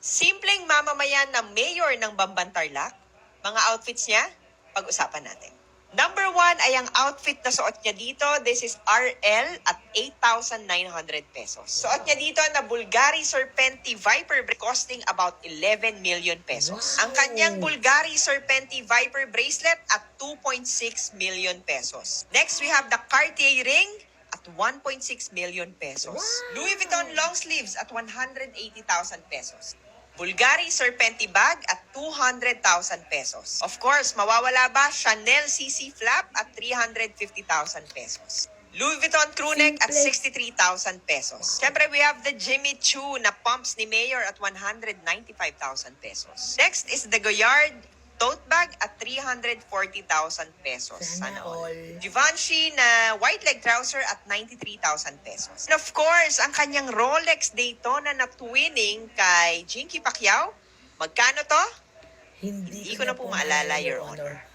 Simpleng mamamayan na mayor ng Bamban Tarlac, mga outfits niya, pag-usapan natin. Number 1 ay ang outfit na suot niya dito. This is RL at 8,900 pesos. Suot niya dito na Bulgari Serpenti Viper costing about 11 million pesos. Wow. Ang kanyang Bulgari Serpenti Viper bracelet at 2.6 million pesos. Next, we have the Cartier ring at 1.6 million pesos. Wow. Louis Vuitton long sleeves at 180,000 pesos. Bulgari Serpenti bag at 200,000 pesos. Of course, mawawala ba Chanel CC flap at 350,000 pesos. Louis Vuitton crew neck at 63,000 pesos. Siyempre, we have the Jimmy Choo na pumps ni Mayor at 195,000 pesos. Next is the Goyard tote bag at 340,000 pesos. Sana all. Givenchy na white leg trouser at 93,000 pesos. And of course, ang kanyang Rolex Daytona na twinning kay Jinky Pacquiao. Magkano to? Hindi ko na po maalala, Your Honor.